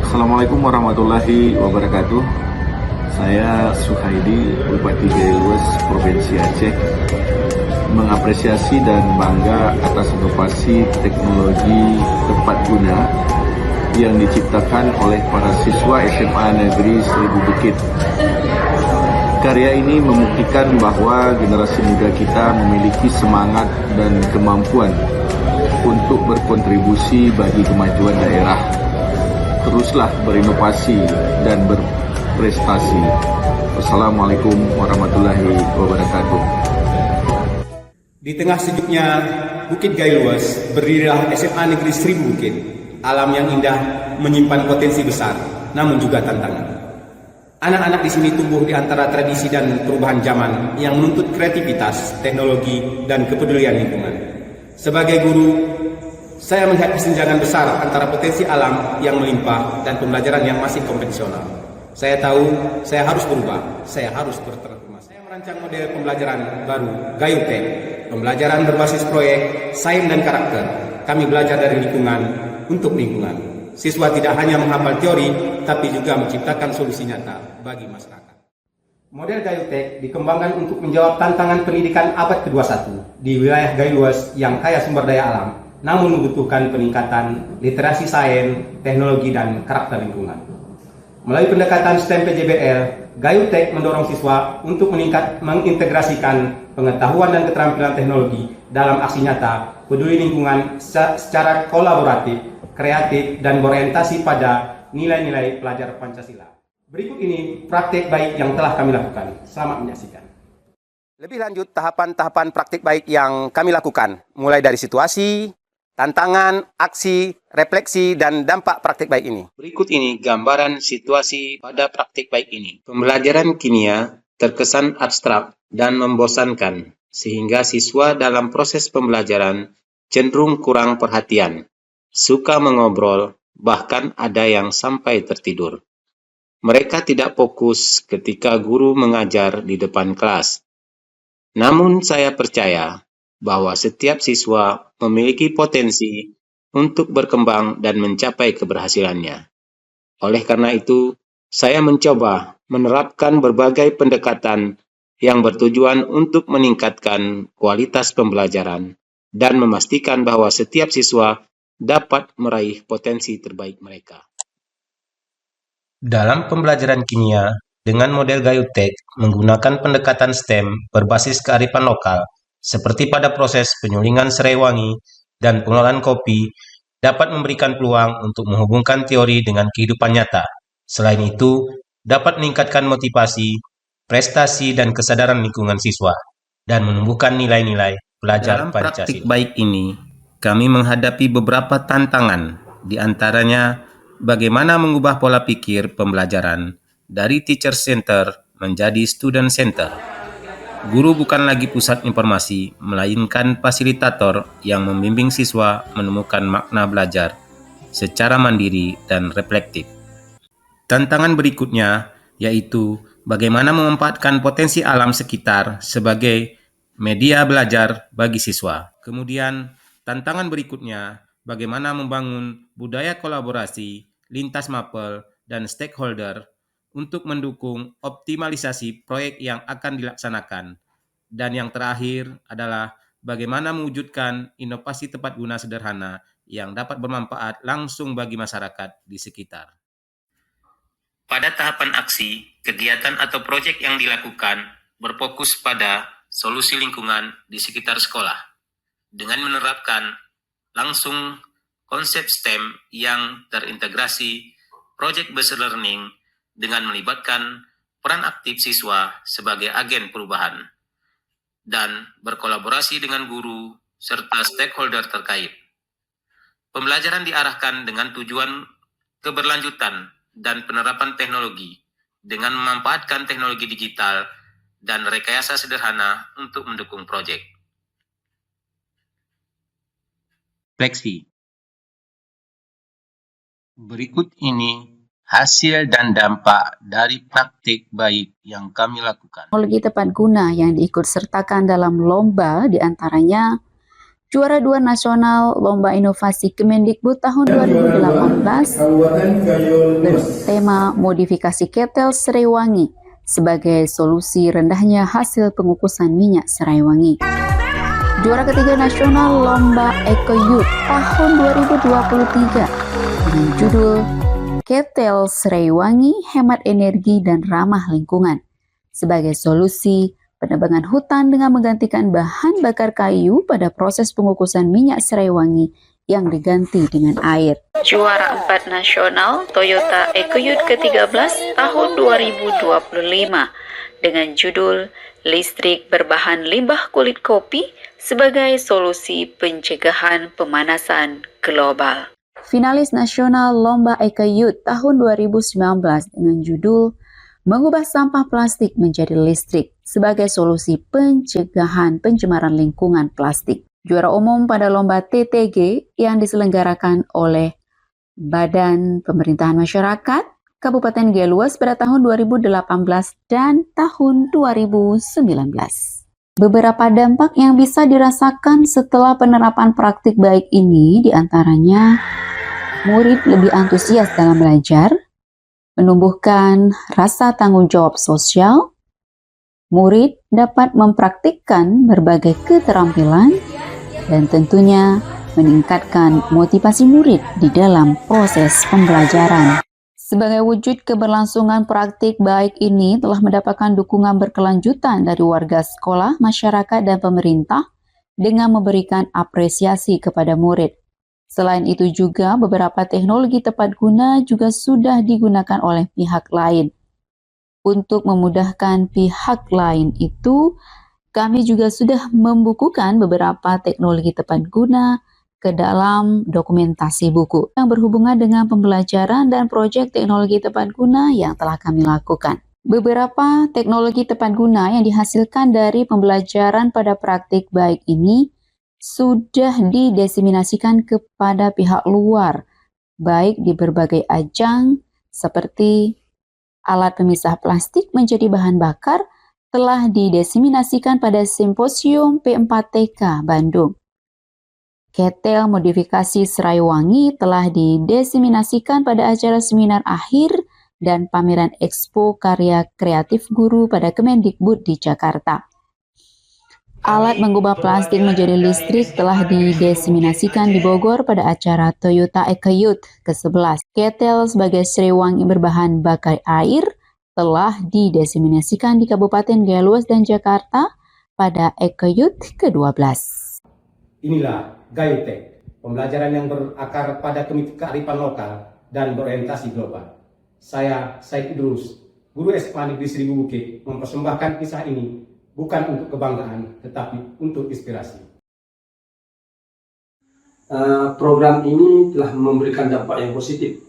Assalamualaikum warahmatullahi wabarakatuh. Saya Suhaidi, Bupati Gailues, Provinsi Aceh, mengapresiasi dan bangga atas inovasi teknologi tepat guna yang diciptakan oleh para siswa SMA Negeri Seribu Bukit. Karya ini membuktikan bahwa generasi muda kita memiliki semangat dan kemampuan untuk berkontribusi bagi kemajuan daerah. Teruslah berinovasi dan berprestasi. Wassalamualaikum warahmatullahi wabarakatuh. Di tengah sejuknya Bukit Gailues, berdirilah SMA Negeri Seribu Bukit. Alam yang indah menyimpan potensi besar, namun juga tantangan. Anak-anak di sini tumbuh di antara tradisi dan perubahan zaman yang menuntut kreativitas, teknologi, dan kepedulian lingkungan. Sebagai guru, saya melihat kesenjangan besar antara potensi alam yang melimpah dan pembelajaran yang masih konvensional. Saya tahu saya harus berubah, saya harus bertransformasi. Saya merancang model pembelajaran baru, GayuTech, pembelajaran berbasis proyek, sains dan karakter. Kami belajar dari lingkungan untuk lingkungan. Siswa tidak hanya menghafal teori, tapi juga menciptakan solusi nyata bagi masyarakat. Model GayuTech dikembangkan untuk menjawab tantangan pendidikan abad ke-21 di wilayah Gailues yang kaya sumber daya alam, namun membutuhkan peningkatan literasi sains, teknologi, dan karakter lingkungan. Melalui pendekatan STEM PJBL, GayuTech mendorong siswa untuk mengintegrasikan pengetahuan dan keterampilan teknologi dalam aksi nyata, peduli lingkungan secara kolaboratif, kreatif, dan berorientasi pada nilai-nilai pelajar Pancasila. Berikut ini praktik baik yang telah kami lakukan. Selamat menyaksikan. Lebih lanjut, tahapan-tahapan praktik baik yang kami lakukan, mulai dari situasi, tantangan, aksi, refleksi, dan dampak praktik baik ini. Berikut ini gambaran situasi pada praktik baik ini. Pembelajaran kimia terkesan abstrak dan membosankan, sehingga siswa dalam proses pembelajaran cenderung kurang perhatian, suka mengobrol, bahkan ada yang sampai tertidur. Mereka tidak fokus ketika guru mengajar di depan kelas. Namun saya percaya bahwa setiap siswa memiliki potensi untuk berkembang dan mencapai keberhasilannya. Oleh karena itu, saya mencoba menerapkan berbagai pendekatan yang bertujuan untuk meningkatkan kualitas pembelajaran dan memastikan bahwa setiap siswa dapat meraih potensi terbaik mereka. Dalam pembelajaran kimia, dengan model GayuTech menggunakan pendekatan STEM berbasis kearifan lokal, seperti pada proses penyulingan serai wangi dan pengolahan kopi, dapat memberikan peluang untuk menghubungkan teori dengan kehidupan nyata. Selain itu, dapat meningkatkan motivasi, prestasi, dan kesadaran lingkungan siswa, dan menumbuhkan nilai-nilai pelajar Pancasila. Dalam praktik baik ini, kami menghadapi beberapa tantangan, di antaranya bagaimana mengubah pola pikir pembelajaran dari teacher center menjadi student center. Guru bukan lagi pusat informasi, melainkan fasilitator yang membimbing siswa menemukan makna belajar secara mandiri dan reflektif. Tantangan berikutnya yaitu bagaimana memanfaatkan potensi alam sekitar sebagai media belajar bagi siswa. Kemudian, tantangan berikutnya bagaimana membangun budaya kolaborasi lintas mapel dan stakeholder untuk mendukung optimalisasi proyek yang akan dilaksanakan. Dan yang terakhir adalah bagaimana mewujudkan inovasi tepat guna sederhana yang dapat bermanfaat langsung bagi masyarakat di sekitar. Pada tahapan aksi, kegiatan atau proyek yang dilakukan berfokus pada solusi lingkungan di sekitar sekolah. Dengan menerapkan langsung konsep STEM yang terintegrasi, project-based learning dengan melibatkan peran aktif siswa sebagai agen perubahan dan berkolaborasi dengan guru serta stakeholder terkait. Pembelajaran diarahkan dengan tujuan keberlanjutan dan penerapan teknologi dengan memanfaatkan teknologi digital dan rekayasa sederhana untuk mendukung proyek. Refleksi. Berikut ini hasil dan dampak dari praktik baik yang kami lakukan. Teknologi tepat guna yang diikut sertakan dalam lomba diantaranya Juara 2 nasional Lomba Inovasi Kemendikbud tahun 2018 bertema modifikasi ketel serai wangi sebagai solusi rendahnya hasil pengukusan minyak serai wangi. Juara ketiga nasional Lomba Eco Youth tahun 2023 dengan judul Ketel Serai Wangi Hemat Energi dan Ramah Lingkungan sebagai solusi penebangan hutan dengan menggantikan bahan bakar kayu pada proses pengukusan minyak serai wangi yang diganti dengan air. Juara 4 nasional Toyota EcoYouth ke-13 tahun 2025 dengan judul Listrik Berbahan Limbah Kulit Kopi sebagai solusi pencegahan pemanasan global. Finalis nasional Lomba EcoYouth tahun 2019 dengan judul Mengubah sampah plastik menjadi listrik sebagai solusi pencegahan pencemaran lingkungan plastik. Juara umum pada lomba TTG yang diselenggarakan oleh Badan Pemerintahan Masyarakat Kabupaten Geluas pada tahun 2018 dan tahun 2019. Beberapa dampak yang bisa dirasakan setelah penerapan praktik baik ini diantaranya murid lebih antusias dalam belajar, menumbuhkan rasa tanggung jawab sosial, murid dapat mempraktikkan berbagai keterampilan, dan tentunya meningkatkan motivasi murid di dalam proses pembelajaran. Sebagai wujud keberlangsungan praktik baik ini telah mendapatkan dukungan berkelanjutan dari warga sekolah, masyarakat, dan pemerintah dengan memberikan apresiasi kepada murid. Selain itu juga beberapa teknologi tepat guna juga sudah digunakan oleh pihak lain. Untuk memudahkan pihak lain itu, kami juga sudah membukukan beberapa teknologi tepat guna ke dalam dokumentasi buku yang berhubungan dengan pembelajaran dan proyek teknologi tepat guna yang telah kami lakukan. Beberapa teknologi tepat guna yang dihasilkan dari pembelajaran pada praktik baik ini sudah didiseminasikan kepada pihak luar, baik di berbagai ajang seperti alat pemisah plastik menjadi bahan bakar telah didiseminasikan pada Simposium P4TK Bandung. Ketel modifikasi serai wangi telah didiseminasikan pada acara seminar akhir dan pameran Expo Karya Kreatif Guru pada Kemendikbud di Jakarta. Alat mengubah plastik menjadi listrik telah didiseminasikan di Bogor pada acara Toyota EcoYouth ke-11. Ketel sebagai serai wangi berbahan bakar air telah didiseminasikan di Kabupaten Geluas dan Jakarta pada EcoYouth ke-12. Inilah Gayotech, pembelajaran yang berakar pada kearifan lokal dan berorientasi global. Saya, Said Idrus, Guru SMA Negeri Seribu Bukit, mempersembahkan kisah ini bukan untuk kebanggaan, tetapi untuk inspirasi. Program ini telah memberikan dampak yang positif,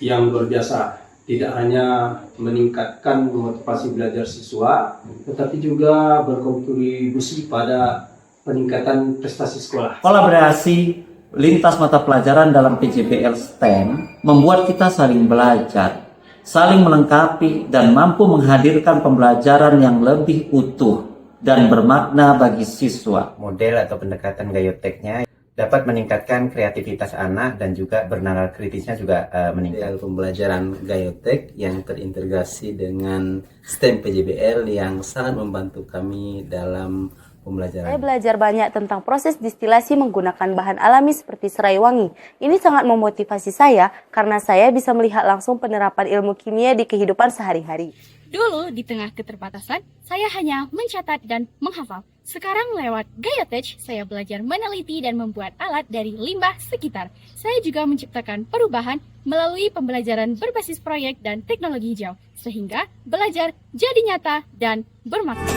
yang luar biasa. Tidak hanya meningkatkan motivasi belajar siswa, tetapi juga berkontribusi pada peningkatan prestasi sekolah. Kolaborasi lintas mata pelajaran dalam PJBL STEM membuat kita saling belajar, saling melengkapi, dan mampu menghadirkan pembelajaran yang lebih utuh dan bermakna bagi siswa. Model atau pendekatan Gayotech-nya dapat meningkatkan kreativitas anak dan juga bernalar kritisnya juga meningkat. Pembelajaran Gayotech yang terintegrasi dengan STEM PJBL yang sangat membantu kami dalam pembelajaran. Saya belajar banyak tentang proses distilasi menggunakan bahan alami seperti serai wangi. Ini sangat memotivasi saya karena saya bisa melihat langsung penerapan ilmu kimia di kehidupan sehari-hari. Dulu di tengah keterbatasan, saya hanya mencatat dan menghafal. Sekarang lewat Gayotech, saya belajar meneliti dan membuat alat dari limbah sekitar. Saya juga menciptakan perubahan melalui pembelajaran berbasis proyek dan teknologi hijau, sehingga belajar jadi nyata dan bermakna.